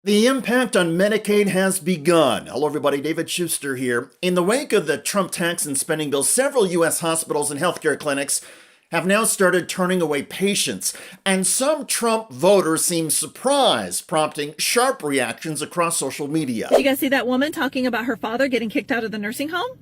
The impact on Medicaid has begun. Hello, everybody. David Shuster here. In the wake of the Trump tax and spending bill, several U.S. hospitals and healthcare clinics have now started turning away patients. And some Trump voters seem surprised, prompting sharp reactions across social media. Did you guys see that woman talking about her father getting kicked out of the nursing home?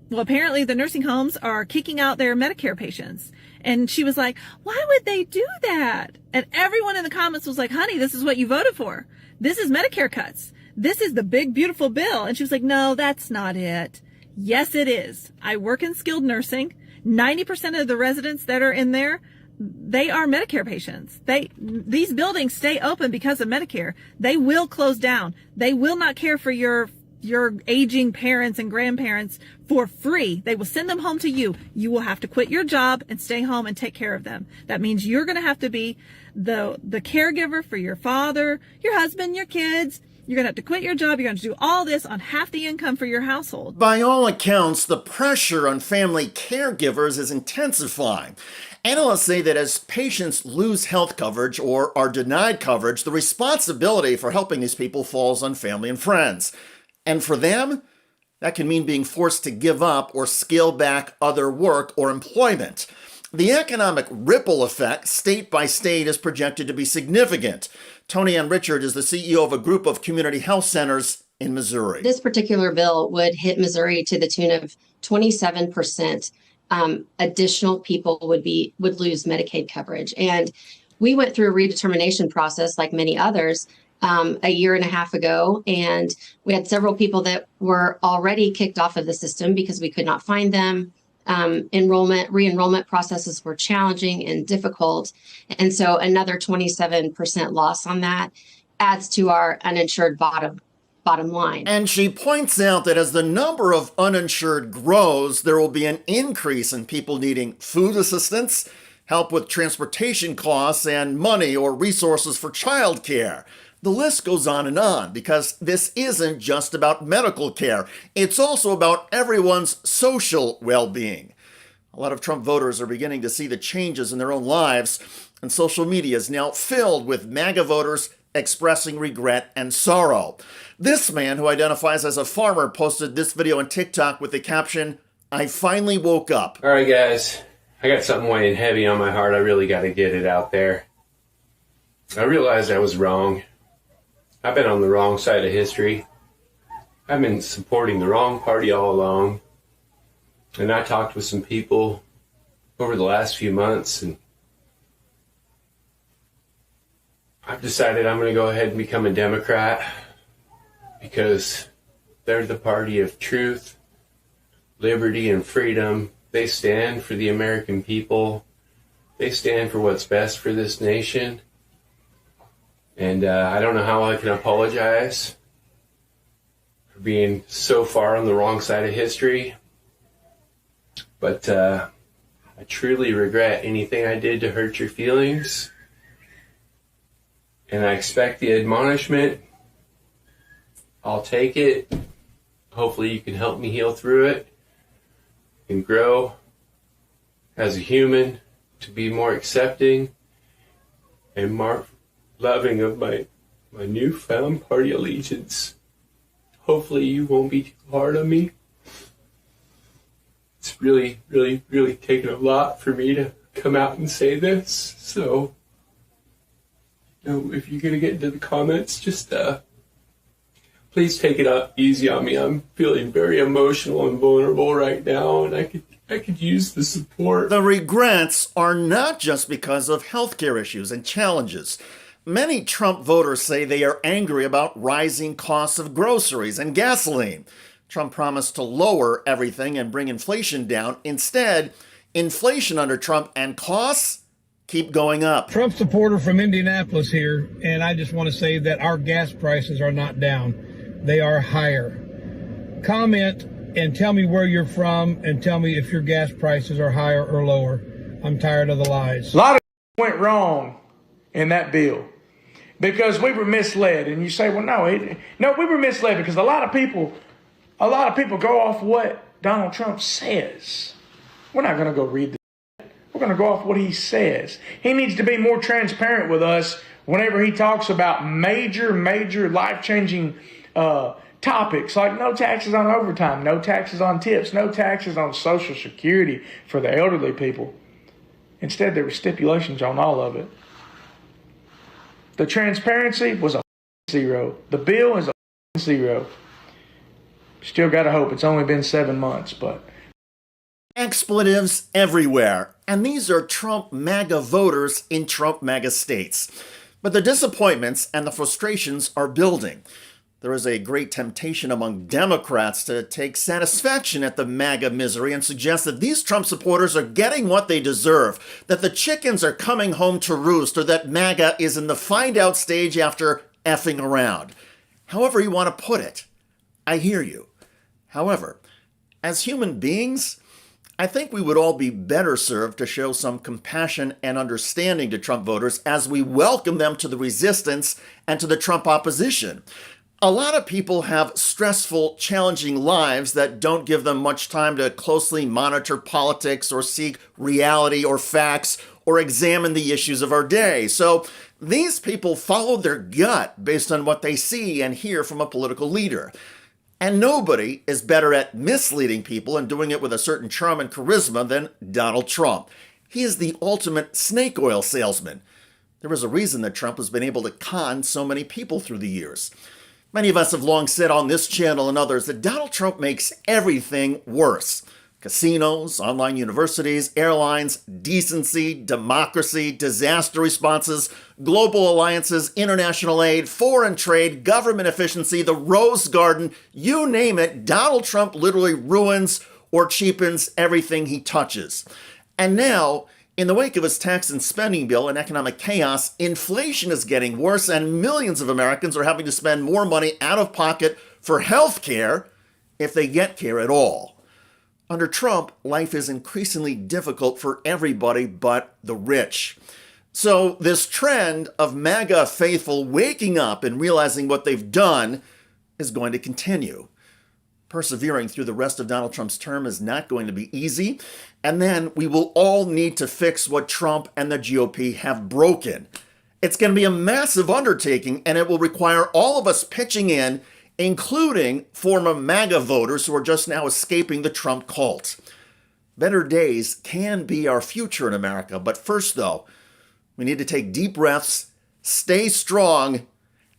Well, apparently the nursing homes are kicking out their Medicare patients. And she was like, why would they do that? And everyone in the comments was like, honey, this is what you voted for. This is Medicare cuts. This is the big, beautiful bill. And she was like, no, that's not it. Yes, it is. I work in skilled nursing. 90% of the residents that are in there, they are Medicare patients. These buildings stay open because of Medicare. They will close down. They will not care for your aging parents and grandparents for free. They will send them home to you. You will have to quit your job and stay home and take care of them. That means you're going to have to be the caregiver for your father, your husband, your kids. You're going to have to quit your job. You're going to do all this on half the income for your household. By all accounts, the pressure on family caregivers is intensifying. Analysts say that as patients lose health coverage or are denied coverage, the responsibility for helping these people falls on family and friends. And for them, that can mean being forced to give up or scale back other work or employment. The economic ripple effect, state by state, is projected to be significant. Tony Ann Richard is the CEO of a group of community health centers in Missouri. This particular bill would hit Missouri to the tune of 27%. Additional people would lose Medicaid coverage. And we went through a redetermination process like many others a year and a half ago, and we had several people that were already kicked off of the system because we could not find them. Re-enrollment processes were challenging and difficult. And so another 27% loss on that adds to our uninsured bottom line. And she points out that as the number of uninsured grows, there will be an increase in people needing food assistance, help with transportation costs, and money or resources for childcare. The list goes on because this isn't just about medical care. It's also about everyone's social well-being. A lot of Trump voters are beginning to see the changes in their own lives, and social media is now filled with MAGA voters expressing regret and sorrow. This man, who identifies as a farmer, posted this video on TikTok with the caption, "I finally woke up." All right, guys, I got something weighing heavy on my heart. I really got to get it out there. I realized I was wrong. I've been on the wrong side of history. I've been supporting the wrong party all along. And I talked with some people over the last few months, and I've decided I'm going to go ahead and become a Democrat because they're the party of truth, liberty, and freedom. They stand for the American people. They stand for what's best for this nation. And I don't know how I can apologize for being so far on the wrong side of history. But I truly regret anything I did to hurt your feelings. And I expect the admonishment. I'll take it. Hopefully you can help me heal through it and grow as a human to be more accepting and more loving of my newfound party allegiance. Hopefully you won't be too hard on me. It's really, really, really taken a lot for me to come out and say this. So, if you're going to get into the comments, just please take it up easy on me. I'm feeling very emotional and vulnerable right now, and I could use the support. The regrets are not just because of healthcare issues and challenges. Many Trump voters say they are angry about rising costs of groceries and gasoline. Trump promised to lower everything and bring inflation down. Instead, inflation under Trump and costs keep going up. Trump supporter from Indianapolis here, and I just want to say that our gas prices are not down. They are higher. Comment and tell me where you're from and tell me if your gas prices are higher or lower. I'm tired of the lies. A lot of went wrong in that bill because we were misled. And you say, well, no, we were misled because a lot of people go off what Donald Trump says. We're not going to go read the. We're going to go off what he says. He needs to be more transparent with us whenever he talks about major life-changing topics like no taxes on overtime, no taxes on tips, no taxes on Social Security for the elderly people. Instead, there were stipulations on all of it. The transparency was a zero. The bill is a zero. Still got to hope it's only been 7 months, but... Expletives everywhere, and these are Trump MAGA voters in Trump MAGA states. But the disappointments and the frustrations are building. There is a great temptation among Democrats to take satisfaction at the MAGA misery and suggest that these Trump supporters are getting what they deserve, that the chickens are coming home to roost, or that MAGA is in the find-out stage after effing around. However you want to put it, I hear you. However, as human beings, I think we would all be better served to show some compassion and understanding to Trump voters as we welcome them to the resistance and to the Trump opposition. A lot of people have stressful, challenging lives that don't give them much time to closely monitor politics or seek reality or facts or examine the issues of our day. So these people follow their gut based on what they see and hear from a political leader. And nobody is better at misleading people and doing it with a certain charm and charisma than Donald Trump. He is the ultimate snake oil salesman. There is a reason that Trump has been able to con so many people through the years. Many of us have long said on this channel and others that Donald Trump makes everything worse. Casinos, online universities, airlines, decency, democracy, disaster responses, global alliances, international aid, foreign trade, government efficiency, the Rose Garden, you name it, Donald Trump literally ruins or cheapens everything he touches. And now, in the wake of his tax and spending bill and economic chaos, inflation is getting worse and millions of Americans are having to spend more money out of pocket for health care if they get care at all. Under Trump, life is increasingly difficult for everybody but the rich. So this trend of MAGA faithful waking up and realizing what they've done is going to continue. Persevering through the rest of Donald Trump's term is not going to be easy. And then we will all need to fix what Trump and the GOP have broken. It's going to be a massive undertaking, and it will require all of us pitching in, including former MAGA voters who are just now escaping the Trump cult. Better days can be our future in America. But first, though, we need to take deep breaths, stay strong,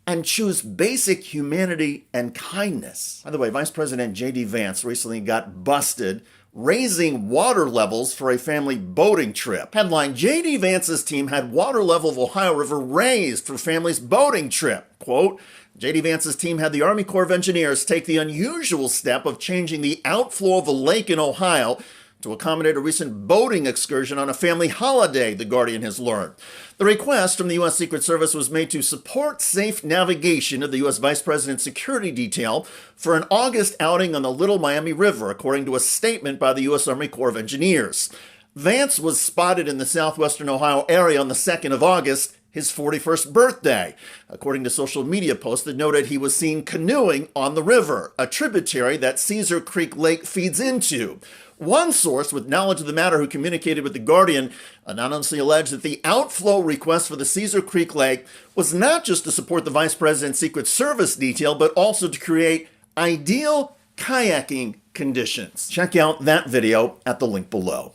and choose basic humanity and kindness. By the way, Vice President J.D. Vance recently got busted raising water levels for a family boating trip. Headline, J.D. Vance's team had water level of Ohio River raised for family's boating trip. Quote, J.D. Vance's team had the Army Corps of Engineers take the unusual step of changing the outflow of a lake in Ohio to accommodate a recent boating excursion on a family holiday, The Guardian has learned. The request from the U.S. Secret Service was made to support safe navigation of the U.S. Vice President's security detail for an August outing on the Little Miami River, according to a statement by the U.S. Army Corps of Engineers. Vance was spotted in the southwestern Ohio area on the 2nd of August, his 41st birthday, according to social media posts that noted he was seen canoeing on the river, a tributary that Caesar Creek Lake feeds into. One source with knowledge of the matter who communicated with The Guardian anonymously alleged that the outflow request for the Caesar Creek Lake was not just to support the Vice President's Secret Service detail, but also to create ideal kayaking conditions. Check out that video at the link below.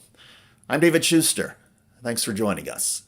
I'm David Shuster. Thanks for joining us.